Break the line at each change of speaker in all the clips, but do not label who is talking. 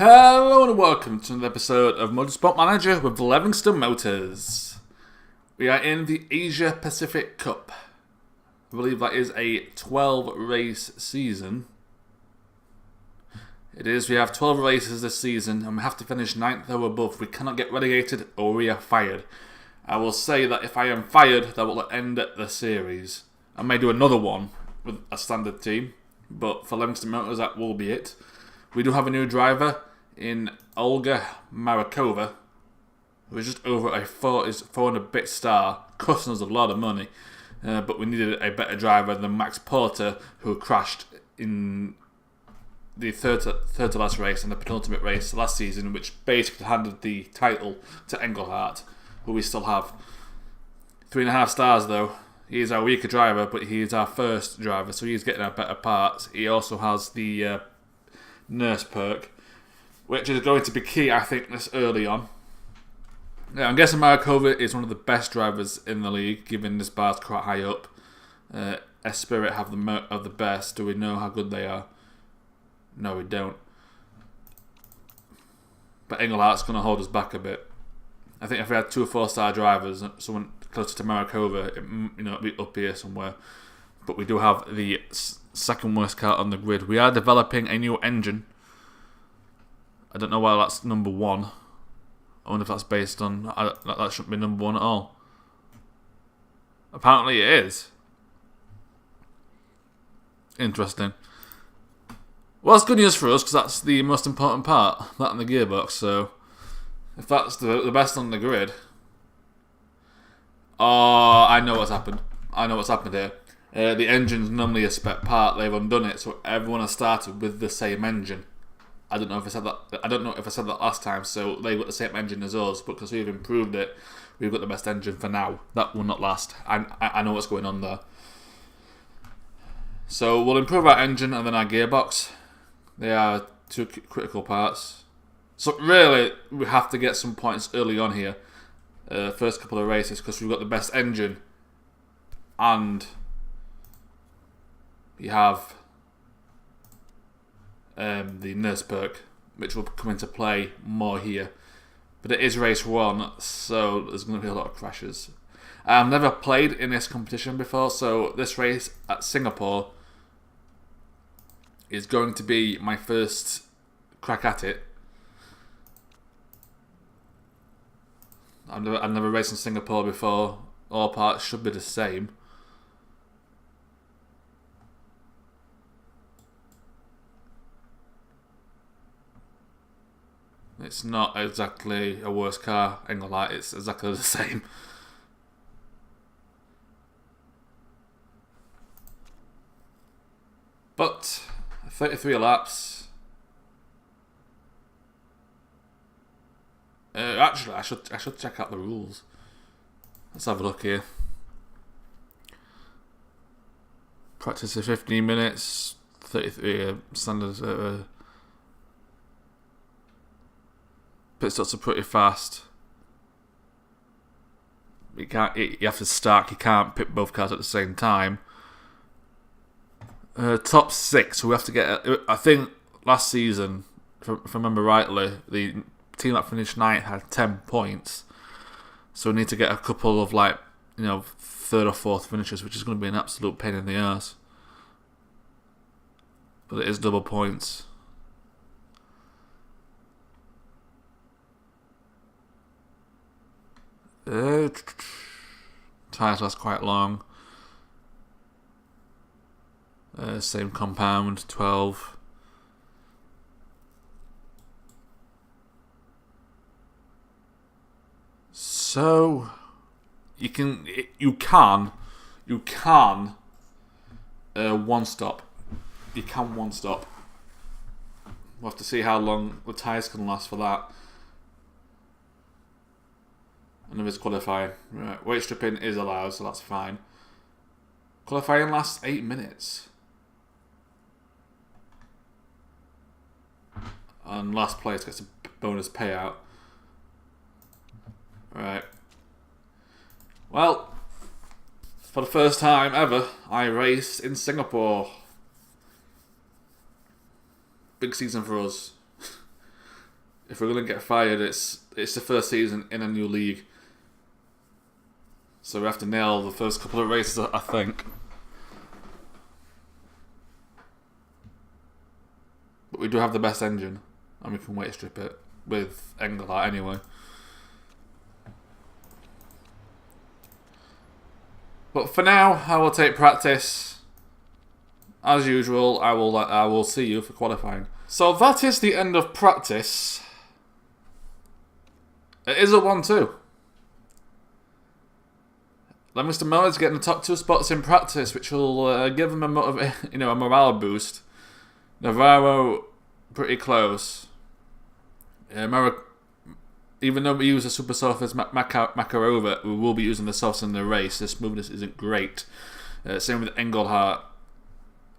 Hello and welcome to another episode of Motorsport Manager with Levingston Motors. We are in the Asia Pacific Cup. I believe that is a 12 race season. It is, we have 12 races this season and we have to finish 9th or above. We cannot get relegated or we are fired. I will say that if I am fired, that will end the series. I may do another one with a standard team, but for Levingston Motors that will be it. We do have a new driver in Olga Makarova, who is just over a 400-bit star, costing us a lot of money. But we needed a better driver than Max Porter, who crashed in the third to last race and the penultimate race last season, which basically handed the title to Englehart, who we still have. 3.5 stars though. He is our weaker driver, but he is our first driver, so he's getting our better parts. He also has the nurse perk, which is going to be key, I think, this early on. Yeah, I'm guessing Makarova is one of the best drivers in the league, given this bar's quite high up. Spirit have the best. Do we know how good they are? No, we don't. But Englehart's going to hold us back a bit. I think if we had 2 or 4-star drivers, someone closer to Makarova, it'd be up here somewhere. But we do have the second worst car on the grid. We are developing a new engine. I don't know why that's number 1. I wonder if that's based on... that shouldn't be number 1 at all. Apparently it is. Interesting. Well, it's good news for us, because that's the most important part. That and the gearbox, so... if that's the best on the grid... oh, I know what's happened. I know what's happened here. The engine's normally a spec part. They've undone it, so everyone has started with the same engine. I don't know if I said that. I don't know if I said that last time. So they've got the same engine as us, but because we've improved it, we've got the best engine for now. That will not last. I know what's going on there. So we'll improve our engine and then our gearbox. They are 2 critical parts. So really, we have to get some points early on here. First couple of races, because we've got the best engine, and we have the nurse perk, which will come into play more here. But it is race 1, so there's going to be a lot of crashes. I've never played in this competition before, so this race at Singapore is going to be my first crack at it. I've never raced in Singapore before. All parts should be the same. It's not exactly a worse car, Englehart. It's exactly the same. But 33 laps. Actually, I should check out the rules. Let's have a look here. Practice of 15 minutes. 33 standards. Pit stops are pretty fast. You have to start. You can't pit both cars at the same time. Top 6. So we have to get. I think last season, if I remember rightly, the team that finished 9th had 10 points. So we need to get a couple of 3rd or 4th finishes, which is going to be an absolute pain in the arse. But it is double points. Tyres last quite long. Same compound, 12. So you can one stop. You can one stop. We'll have to see how long the tyres can last for that. And there is qualifying. Right. Weight stripping is allowed, so that's fine. Qualifying lasts 8 minutes. And last place gets a bonus payout. Right. Well, for the first time ever, I raced in Singapore. Big season for us. If we're going to get fired, it's the first season in a new league. So we have to nail the first couple of races, I think. But we do have the best engine, and we can weight strip it with Englehart anyway. But for now, I will take practice. As usual, I will see you for qualifying. So that is the end of practice. It is a 1-2. Levingston Motors getting the top 2 spots in practice, which will give them a morale boost. Navarro pretty close. Even though we use a super soft as Makarova, we will be using the softs in the race. The smoothness isn't great. Same with Englehart.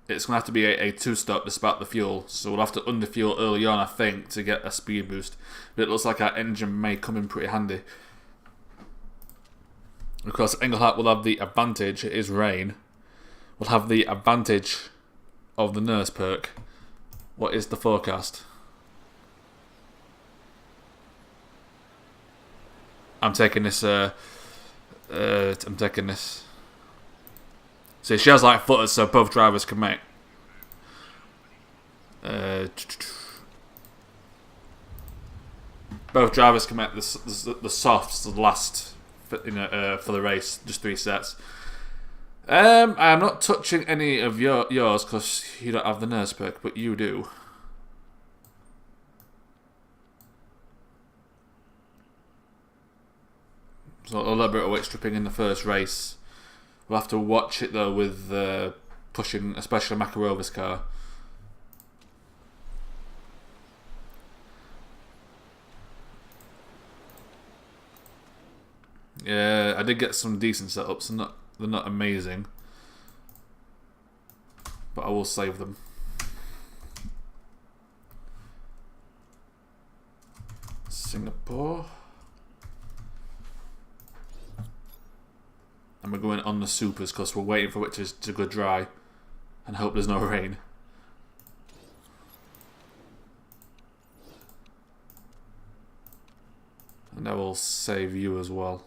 It's going to have to be a 2-stop despite the fuel. So we'll have to underfuel early on, I think, to get a speed boost. But it looks like our engine may come in pretty handy. Of course, Englehart will have the advantage. It is rain. We'll have the advantage of the nurse perk. What is the forecast? I'm taking this. I'm taking this. See, she has light footers, so both drivers can make. Both drivers can make the softs the last. For the race, just 3 sets. I'm not touching any of yours because you don't have the nurse perk, but you do. So a little bit of weight stripping in the first race. We'll have to watch it though with pushing, especially Makarova's car. Yeah, I did get some decent setups. They're not amazing, but I will save them. Singapore, and we're going on the supers because we're waiting for it to go dry, and hope there's no rain. And I will save you as well.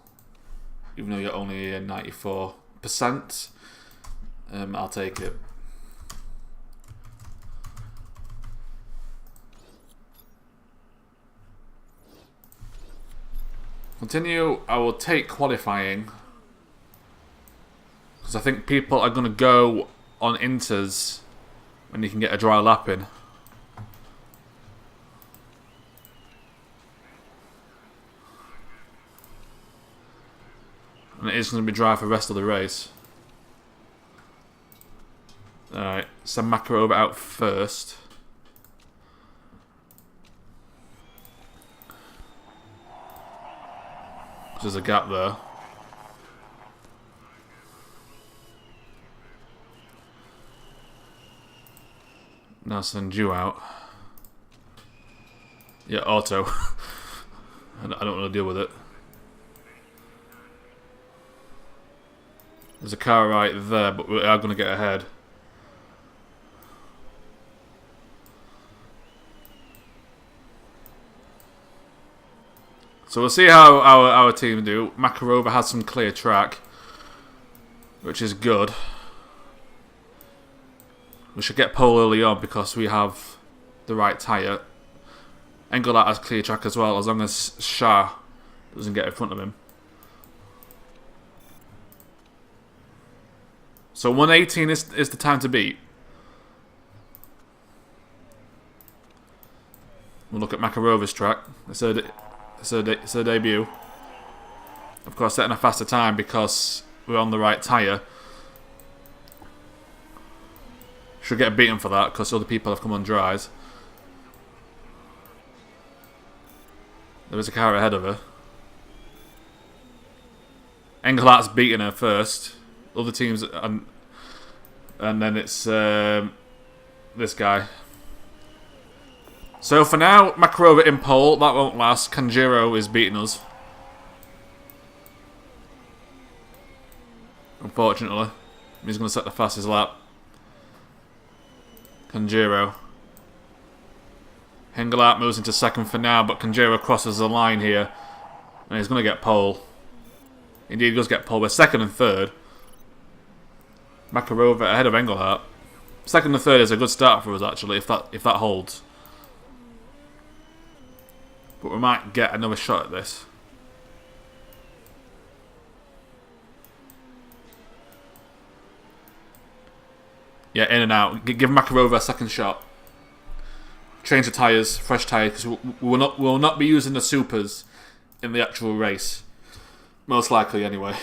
Even though you're only 94%, I'll take it. Continue, I will take qualifying. Because I think people are going to go on inters when you can get a dry lap in. And it is going to be dry for the rest of the race. Alright, send Makarova out first. There's a gap there. Now send you out. Yeah, auto. I don't want to deal with it. There's a car right there, but we are going to get ahead. So we'll see how our team do. Makarova has some clear track, which is good. We should get pole early on because we have the right tyre. Englehart has clear track as well, as long as Shah doesn't get in front of him. So 118 is the time to beat. We'll look at Makarova's track. It's her debut. Of course, setting a faster time because we're on the right tyre. Should get beaten for that because other people have come on dries. There was a car ahead of her. Englehart's beating her first. Other teams, and then it's this guy. So for now, Makarova in pole. That won't last. Kanjiro is beating us. Unfortunately. He's going to set the fastest lap. Kanjiro. Englehart moves into second for now, but Kanjiro crosses the line here. And he's going to get pole. Indeed, he does get pole. We're second and third. Makarova ahead of Englehart. Second and third is a good start for us, actually, if that holds. But we might get another shot at this. Yeah, in and out. Give Makarova a second shot. Change the tyres, fresh tyres, because we'll not be using the supers in the actual race. Most likely, anyway.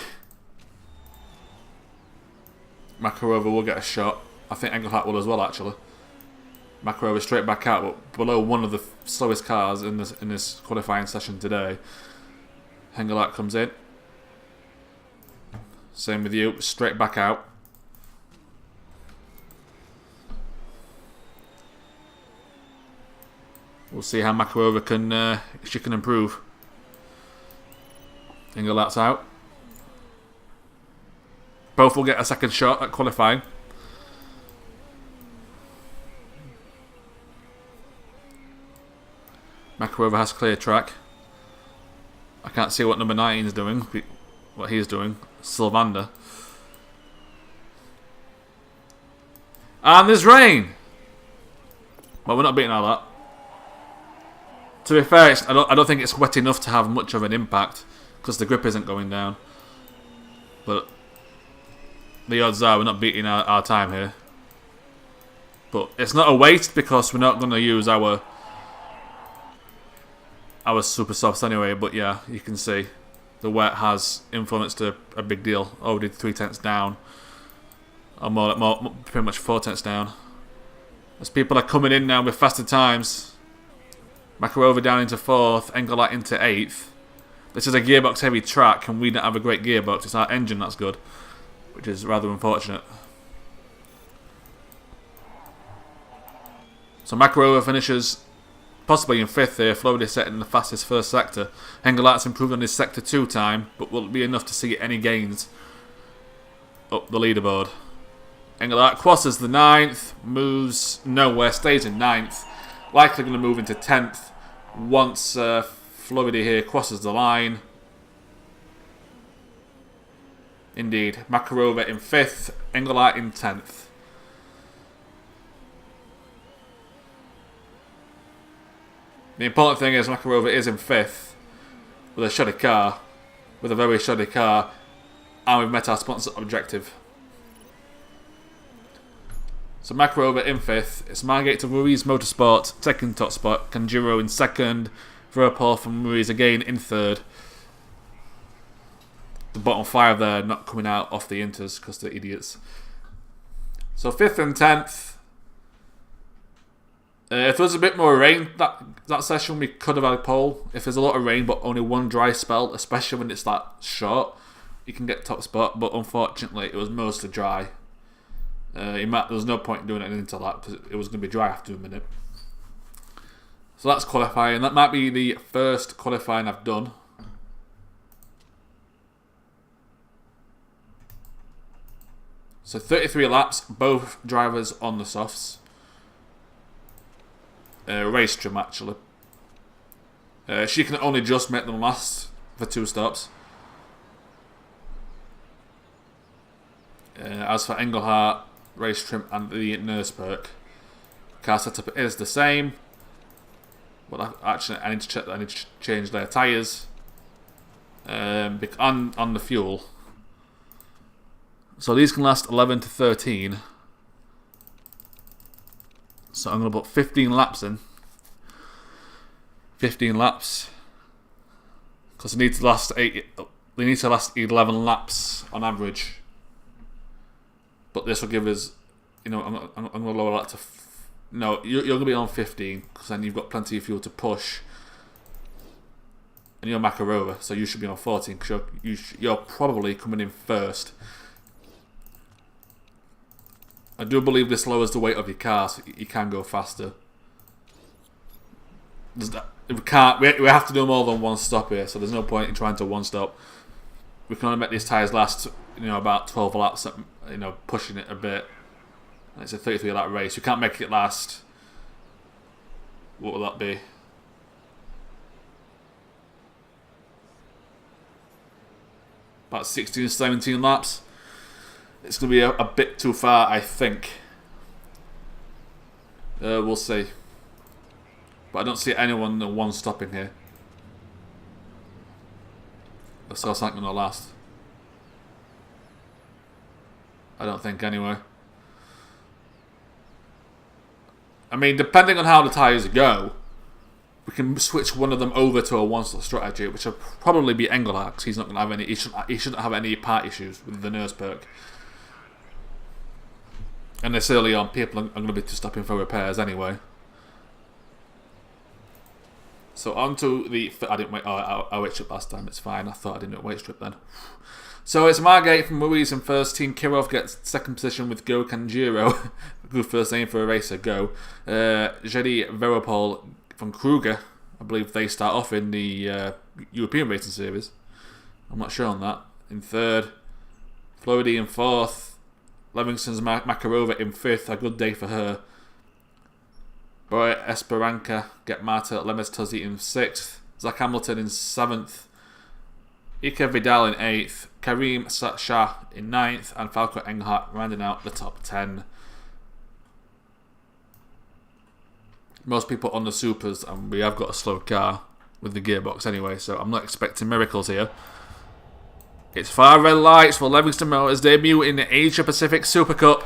Makarova will get a shot. I think Englehart will as well, actually. Makarova straight back out, but below one of the slowest cars in this qualifying session today. Englehart comes in. Same with you, straight back out. We'll see how Makarova can improve. Englehart's out. Both will get a second shot at qualifying. Makarova has clear track. I can't see what number 19 is doing. What he's doing. Sylvander. And there's rain! Well, we're not beating all that. To be fair, I don't think it's wet enough to have much of an impact because the grip isn't going down. But the odds are we're not beating our time here. But it's not a waste because we're not going to use our super softs anyway. But yeah, you can see the wet has influenced a big deal. Already 3/10 down, or more pretty much 4/10 down. As people are coming in now with faster times. Makarova down into 4th, Englehart into 8th. This is a gearbox heavy track and we don't have a great gearbox. It's our engine that's good, which is rather unfortunate. So Makarova finishes possibly in 5th here, Florida setting the fastest first sector. Englehart's improved on his sector 2 time, but will it be enough to see any gains up the leaderboard? Englehart crosses the 9th, moves nowhere, stays in 9th. Likely going to move into 10th once Florida here crosses the line. Indeed, Makarova in 5th, Englehart in 10th. The important thing is Makarova is in 5th with a shoddy car, with a very shoddy car, and we've met our sponsor objective. So Makarova in 5th, it's Margate to Ruiz Motorsport, second top spot, Kanjiro in 2nd, Verapol from Ruiz again in 3rd. The bottom 5 there not coming out off the inters because they're idiots. So 5th and 10th. If there was a bit more rain that session, we could have had a pole. If there's a lot of rain but only one dry spell, especially when it's that short, you can get top spot, but unfortunately it was mostly dry. There was no point in doing anything until that because it was going to be dry after a minute. So that's qualifying. That might be the first qualifying I've done. So 33 laps, both drivers on the softs. Race trim actually. She can only just make them last for 2 stops. As for Englehart, race trim and the nurse perk, car setup is the same. Well, actually, I need to check that. I need to change their tyres on the fuel. So these can last 11 to 13. So I'm going to put 15 laps in. 15 laps. Because they need to last 11 laps on average. But this will give us, I'm going to lower that to... No, you're going to be on 15, because then you've got plenty of fuel to push. And you're Makarova, so you should be on 14, because you're probably coming in first. I do believe this lowers the weight of your car, so you can go faster. We have to do more than one stop here, so there's no point in trying to one stop. We can only make these tyres last, about 12 laps, pushing it a bit. It's a 33 lap race. You can't make it last What will that be? About 16, 17 laps. It's going to be a bit too far, I think. We'll see. But I don't see anyone one stopping here. So it's not going to last. I don't think anyway. I mean, depending on how the tyres go, we can switch one of them over to a one-slot strategy, which will probably be Englehart, because he's not going to have any. He shouldn't have any part issues with the nurse perk. And this early on, people are going to be stopping for repairs anyway. So on to the... I didn't wait... Oh, I wait strip last time. It's fine. I thought I didn't wait strip then. So it's Margate from Ruiz in first. Team Kirov gets second position with Go Kanjiro. Good first name for a racer, Go. Jedi Veropol from Kruger. I believe they start off in the European Racing Series. I'm not sure on that. In third. Floridi in fourth. Levingston's Makarova in fifth. A good day for her. Boy Esperanca get Marta Lemestuzzi in sixth. Zach Hamilton in seventh. Ike Vidal in eighth. Karim Shah in ninth. And Falco Englehart rounding out the top 10. Most people on the supers, and we have got a slow car with the gearbox anyway, so I'm not expecting miracles here. It's far red lights for Levingston Motors debut in the Asia Pacific Super Cup.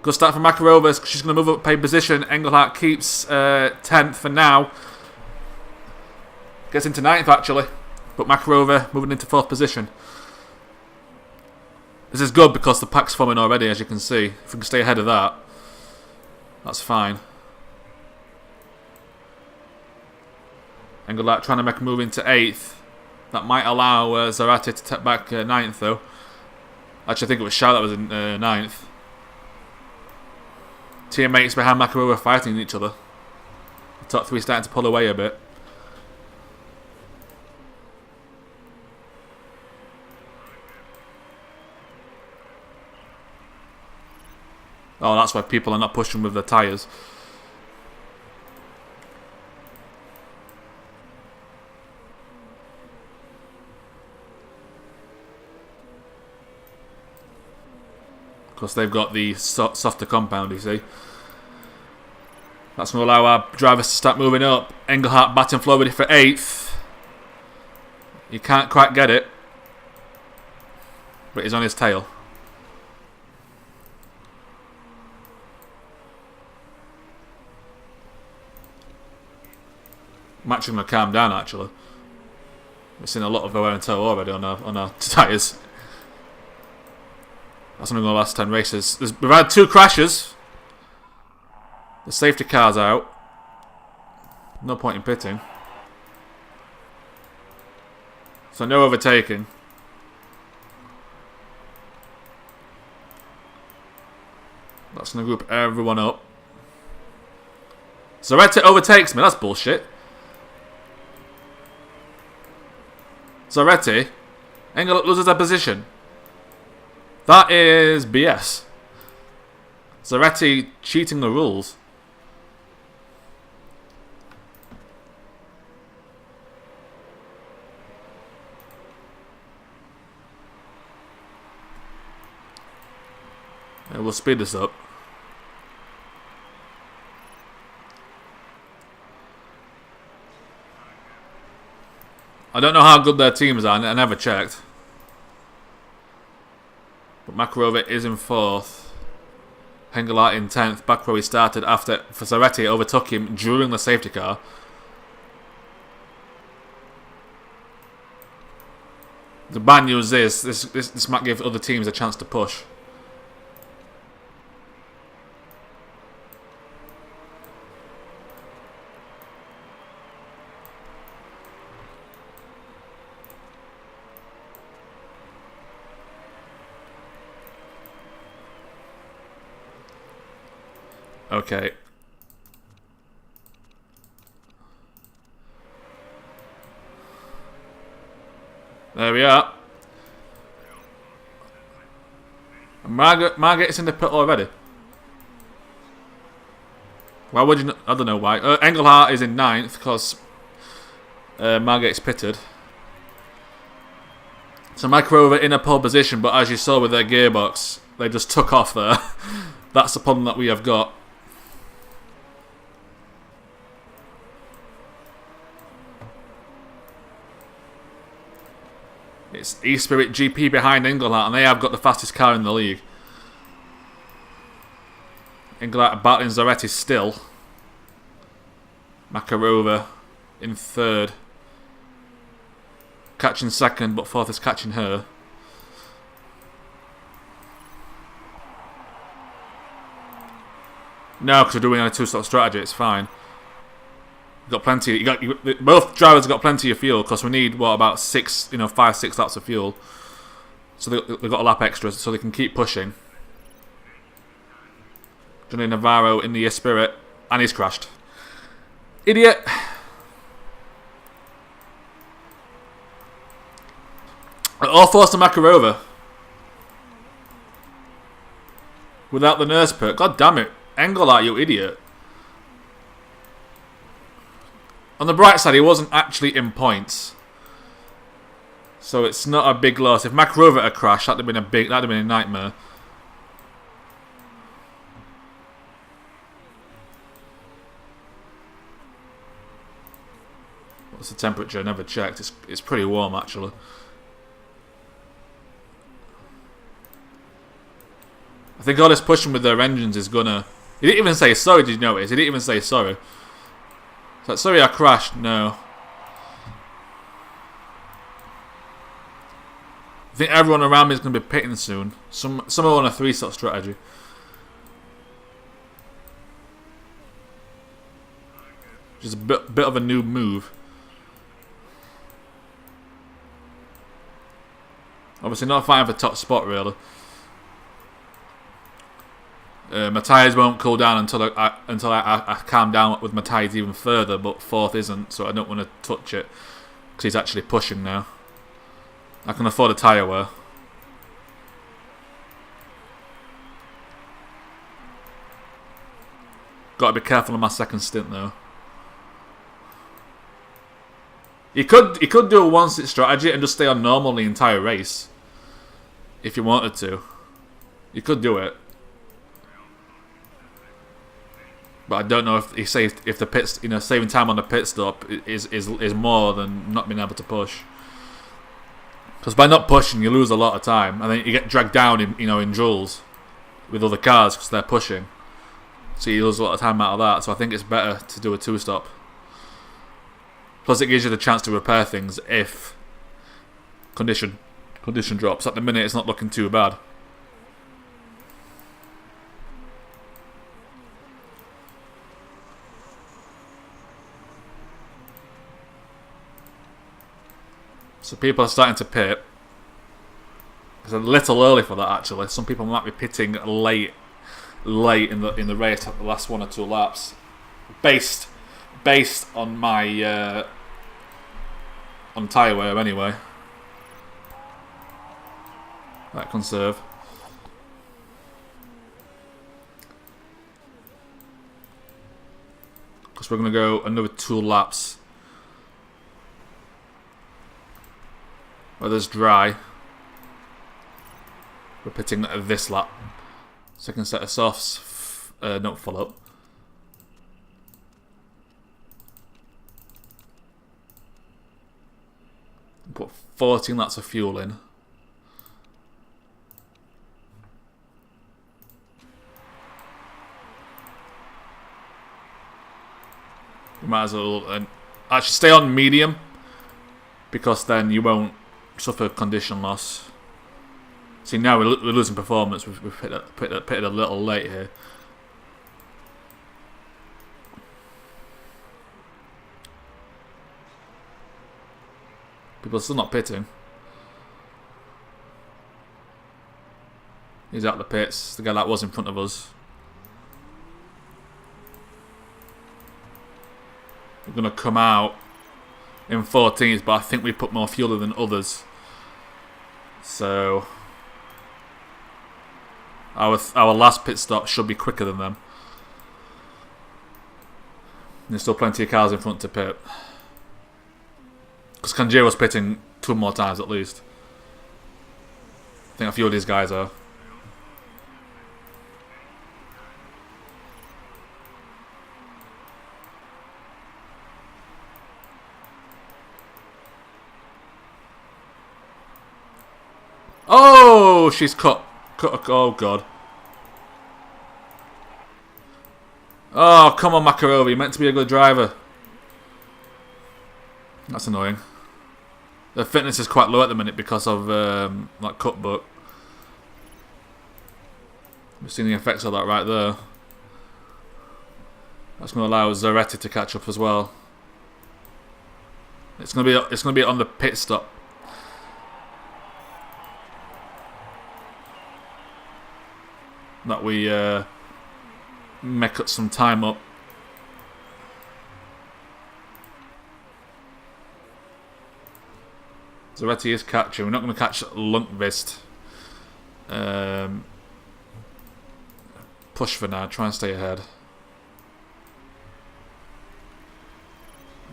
Good start for Makarova. She's going to move up a position. Englehart keeps 10th for now. Gets into 9th actually, but Makarova moving into 4th position. This is good because the pack's forming already, as you can see. If we can stay ahead of that, that's fine. Englehart trying to make a move into 8th. That might allow Zarate to take back 9th though. Actually, I think it was Shah that was in 9th. Teammates behind Makarova fighting each other. The top 3 starting to pull away a bit. Oh, that's why people are not pushing with their tyres. Because they've got the softer compound, you see. That's going to allow our drivers to start moving up. Englehart batting Florida for 8th. He can't quite get it. But he's on his tail. I'm actually going to calm down, actually. We've seen a lot of wear and tear already on our tyres. That's only going to last 10 races. We've had 2 crashes. The safety car's out. No point in pitting. So no overtaking. That's going to group everyone up. Zarate overtakes me. That's bullshit. Zarate. Engelhardt loses their position. That is BS. Zarate cheating the rules. Yeah, we'll speed this up. I don't know how good their teams are. I never checked. But Makarova is in 4th. Englehart in 10th. Back where he started after Zarate overtook him during the safety car. The bad news is this might give other teams a chance to push. Okay. There we are. Margaret is in the pit already. Why would you? I don't know why. Englehart is in 9th because Margate's pitted. So Makarova in a pole position, but as you saw with their gearbox, they just took off there. That's the problem that we have got. It's E-Spirit GP behind Englehart, and they have got the fastest car in the league. Englehart battling Zaretti still. Makarova in 3rd. Catching 2nd, but 4th is catching her. No, because we're doing a 2-stop strategy, it's fine. You've got plenty. Both drivers have got plenty of fuel because we need what, about 5-6 laps of fuel. So they've got a lap extra, so they can keep pushing. Johnny Navarro in the Spirit, and he's crashed. Idiot. All forced to Makarova. Without the nurse perk. God damn it. Englehart, you idiot. On the bright side, he wasn't actually in points. So it's not a big loss. If Makarova had crashed, that'd have been a nightmare. What's the temperature? I never checked. It's pretty warm actually. I think all this pushing with their engines is gonna... He didn't even say sorry, did you notice? He didn't even say sorry. It's like, sorry I crashed. No. I think everyone around me is going to be pitting soon. Some are on a 3-stop strategy. Which is a bit of a new move. Obviously not fighting for top spot really. My tyres won't cool down until I calm down with my tyres even further, but 4th isn't, so I don't want to touch it because he's actually pushing now. I can afford a tyre wear. Got to be careful on my 2nd stint though. You could do a 1-stint strategy and just stay on normal the entire race if you wanted to. You could do it. But I don't know if the pits, saving time on the pit stop is more than not being able to push. Because by not pushing, you lose a lot of time, and then you get dragged down in joules with other cars because they're pushing. So you lose a lot of time out of that. So I think it's better to do a 2-stop. Plus, it gives you the chance to repair things if condition drops. At the minute, it's not looking too bad. So people are starting to pit. It's a little early for that actually. Some people might be pitting late in the race at the last 1 or 2 laps, based on my on tyre wear anyway. That conserve. Because we're going to go another 2 laps. Weather's dry. We're pitting this lap. Second set of softs. Not full up. Put 14 laps of fuel in. You might as well actually stay on medium, because then you won't suffer condition loss. See, now we're losing performance. We've pitted a little late here. People are still not pitting. He's out the pits. The guy that was in front of us. We're going to come out in 14th, but I think we put more fuel in than others. So our last pit stop should be quicker than them. There's still plenty of cars in front to pit. Because Kanjiro's pitting 2 more times at least. I think a few of these guys are. Oh, she's cut. Oh, God. Oh, come on, Makarova. You're meant to be a good driver. That's annoying. The fitness is quite low at the minute because of that cut book. We've seen the effects of that right there. That's going to allow Zaretti to catch up as well. It's going to be on the pit stop. That we make up some time up. Zaretti is catching. We're not going to catch Lundqvist. Push for now. Try and stay ahead.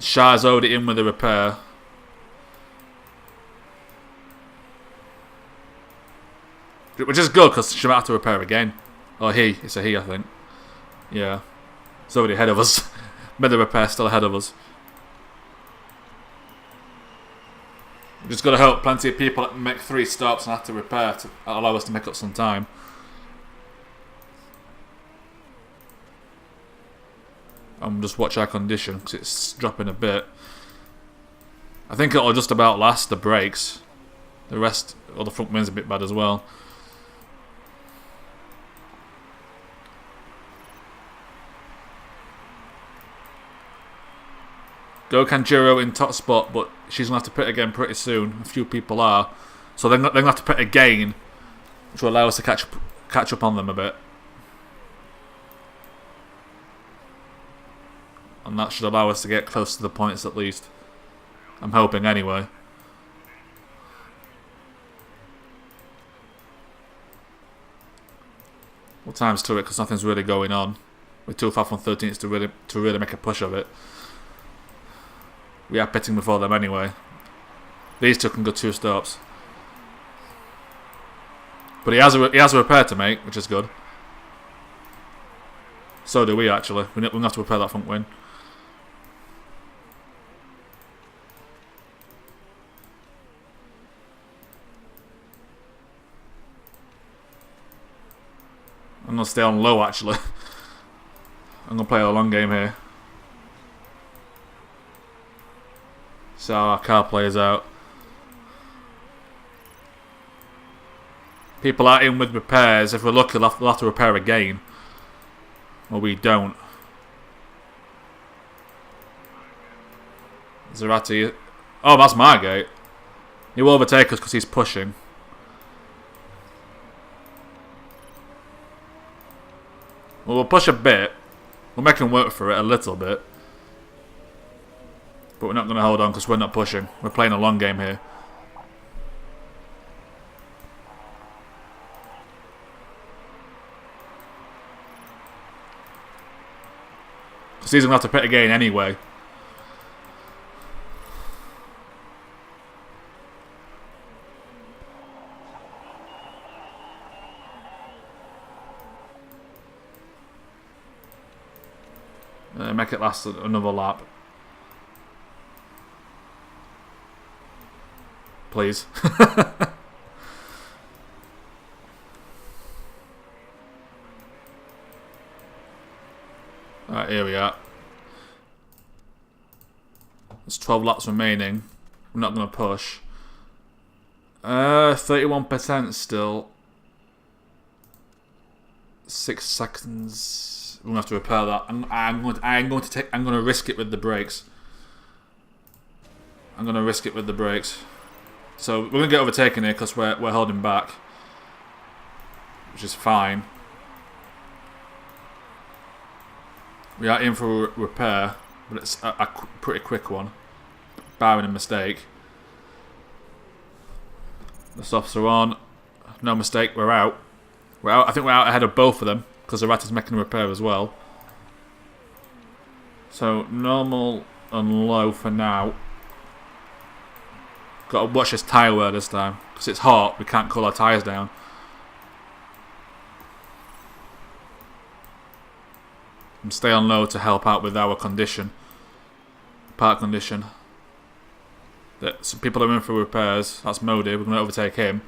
Shah's owed it in with the repair. Which is good because she might have to repair again. Or he. It's a he, I think. Yeah. It's already ahead of us. Made the repair, still ahead of us. We've just got to hope plenty of people make 3 stops and have to repair to allow us to make up some time. And just watch our condition because it's dropping a bit. I think it'll just about last the brakes. The rest, or the front wind's a bit bad as well. Go Kanjiro in top spot, but she's going to have to pit again pretty soon. A few people are. So they're going to have to pit again, which will allow us to catch up on them a bit. And that should allow us to get close to the points at least. I'm hoping anyway. We'll times 2 it because nothing's really going on. We're too far from 13th to really make a push of it. We are pitting before them anyway. These 2 can go 2 stops. But he has a repair to make, which is good. So do we actually. We'll have to repair that front wing. I'm going to stay on low actually. I'm going to play a long game here. So our car plays out. People are in with repairs. If we're lucky, we'll have to repair again. Or we don't. Zaretti. Oh, that's Margate. He will overtake us because he's pushing. Well, we'll push a bit. We'll make him work for it a little bit. But we're not going to hold on because we're not pushing. We're playing a long game here. Because he's going to have to pit again anyway. Make it last another lap. Please. Alright, here we are. There's 12 laps remaining. We're not going to push. 31% still. 6 seconds. We're going to have to repair that. I'm going to risk it with the brakes. I'm going to risk it with the brakes. So we're going to get overtaken here because we're holding back, which is fine. We are in for a repair, but it's a pretty quick one, barring a mistake. The softs are on. No mistake, we're out. We're out. I think we're out ahead of both of them because the rat is making a repair as well. So normal and low for now. Got to watch this tyre wear this time. Because it's hot, we can't cool our tyres down. And stay on low to help out with our condition. Park condition. Some people are in for repairs. That's Modi, we're going to overtake him.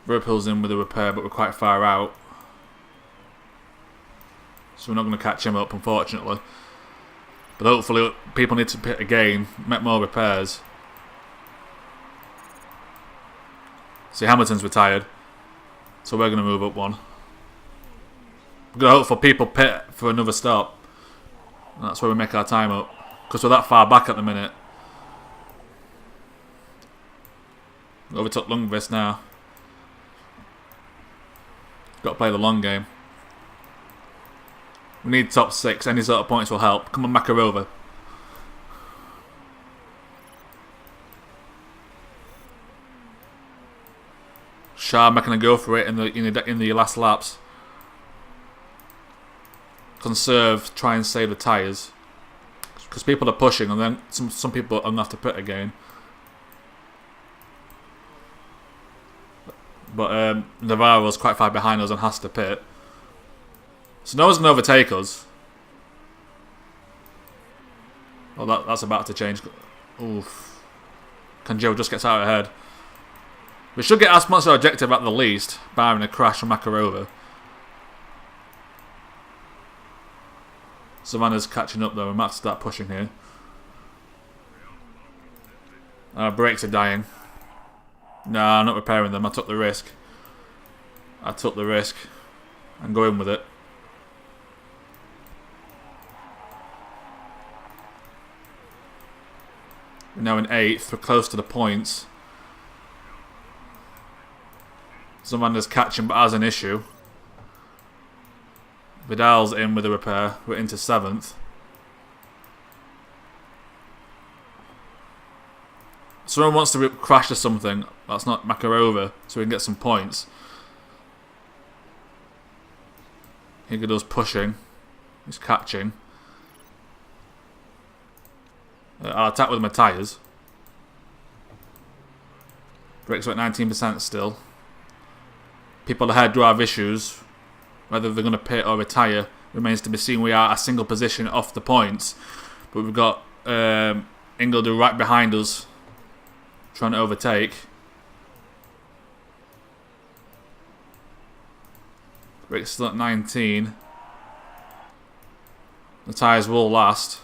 Rippl's in with a repair, but we're quite far out. So we're not going to catch him up, unfortunately. But hopefully people need to pit again, make more repairs. See, Hamilton's retired. So we're going to move up one. We're going to hope for people pit for another stop. And that's where we make our time up. Because we're that far back at the minute. Overtook Lundqvist now. Got to play the long game. We need top 6. Any sort of points will help. Come on, Makarova. Sharma can go for it in the last laps. Conserve, try and save the tyres. Because people are pushing, and then some people are going to have to pit again. But Navarro's quite far behind us and has to pit. So no one's going to overtake us. Well, that's about to change. Oof. Kanjo just gets out ahead. We should get our sponsor objective at the least, barring a crash from Makarova. Savannah's catching up though, we might have to start pushing here. Our brakes are dying. Nah, I'm not repairing them. I took the risk. I'm going with it. We're now in 8th. We're close to the points. Zamander's catching but has an issue. Vidal's in with a repair. We're into 7th. Someone wants to crash to something. That's not Makarova, so we can get some points. Higado's pushing. He's catching. I'll attack with my tyres. Brakes are at 19% still. People ahead do have issues. Whether they're going to pit or retire remains to be seen. We are a single position off the points. But we've got Ingledo right behind us, trying to overtake. Brakes still at 19. The tyres will last.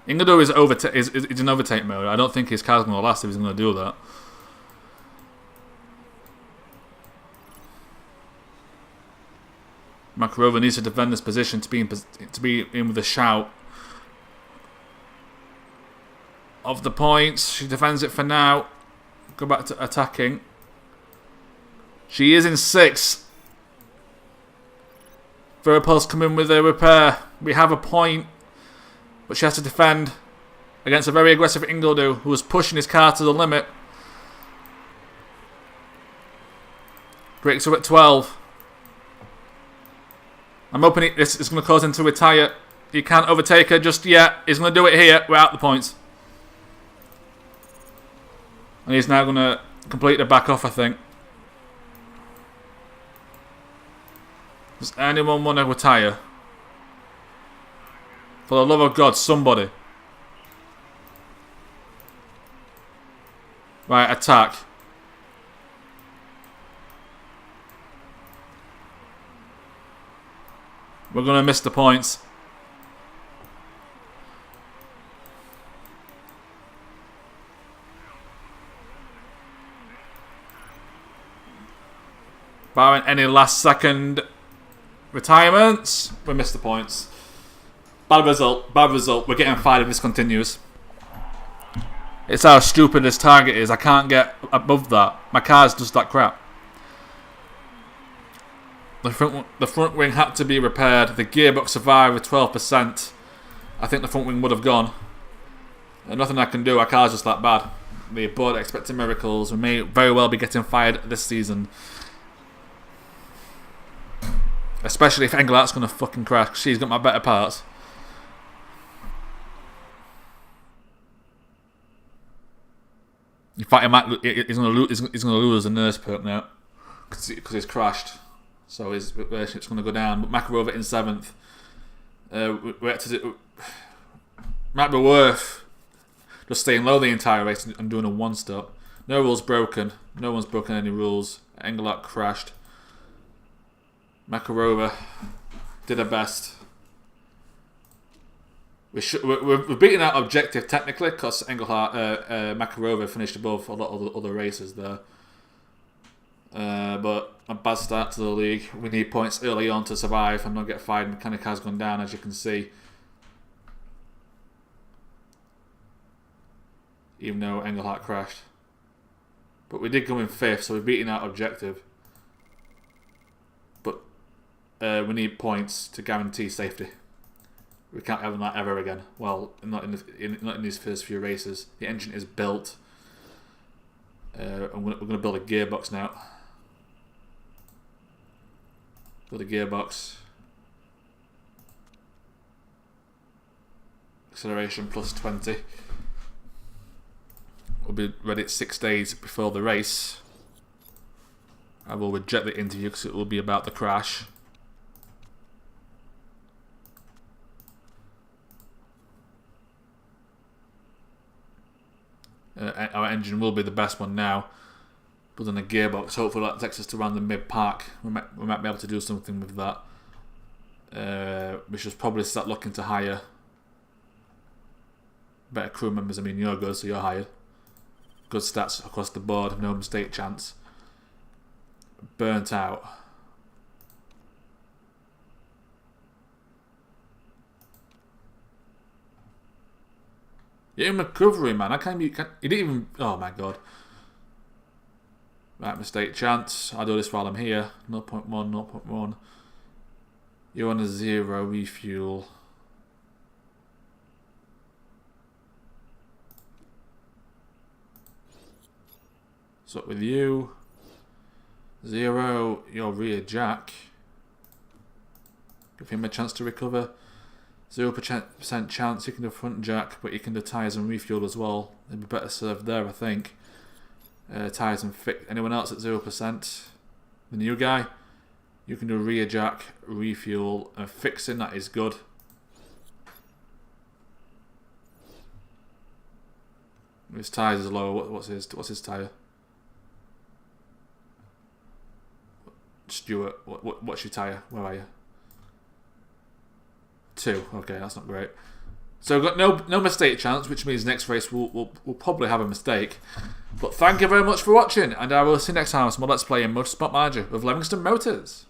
Ingledo is in overtake mode. I don't think his car's going to last if he's going to do that. Makarova needs to defend this position to be in with a shout of the points. She defends it for now. Go back to attacking. She is in 6th. Verapol's come in with a repair. We have a point. But she has to defend against a very aggressive Ingledo who was pushing his car to the limit. Brakes are at 12. I'm hoping this is going to cause him to retire. He can't overtake her just yet. He's going to do it here. We're out the points. And he's now going to complete the back off, I think. Does anyone want to retire? For the love of God, somebody. Right, attack. We're going to miss the points. Barring any last second retirements, we missed the points. Bad result, bad result. We're getting fired if this continues. It's how stupid this target is. I can't get above that. My car's just that crap. The front wing had to be repaired. The gearbox survived with 12%. I think the front wing would have gone. And nothing I can do. Our car's just that bad. The board expecting miracles. We may very well be getting fired this season. Especially if Englehart's going to fucking crash. She's got my better parts. In fact, he's going to lose the nurse perk now because he's crashed. So his relationship's going to go down. But Makarova in 7th. Might be worth just staying low the entire race and doing a one-stop. No rules broken. No one's broken any rules. Englehart crashed. Makarova did her best. We're beating out objective technically because Makarova finished above a lot of the other races there. But a bad start to the league. We need points early on to survive and not get fired. Mechanic has gone down, as you can see. Even though Englehart crashed. But we did go in 5th, so we're beating out objective. But we need points to guarantee safety. We can't have that ever again. Well, not in these first few races. The engine is built. And we're going to build a gearbox now. Build a gearbox. Acceleration plus 20. We'll be ready at 6 days before the race. I will reject the interview because it will be about the crash. Our engine will be the best one now. But then the gearbox, hopefully that takes us to around the mid-park. We might be able to do something with that. We should probably start looking to hire better crew members. I mean, you're good, so you're hired. Good stats across the board, no mistake chance. Burnt out. You're in recovery, man. You didn't even. Oh my god. Right, mistake chance. I'll do this while I'm here. 0.1, 0.1. You're on a 0 refuel. What's up with you? 0, your rear jack. Give him a chance to recover. 0% chance you can do front jack, but you can do tyres and refuel as well. They'd be better served there, I think. Tyres and fix. Anyone else at 0%? The new guy? You can do rear jack, refuel, and fixing. That is good. His tyres is low. What's his tyre? Stuart, what's your tyre? Where are you? 2. Okay, that's not great. So we've got no mistake chance, which means next race we'll probably have a mistake. But thank you very much for watching, and I will see you next time on some more Let's Play in Motorsport Manager with Levingston Motors.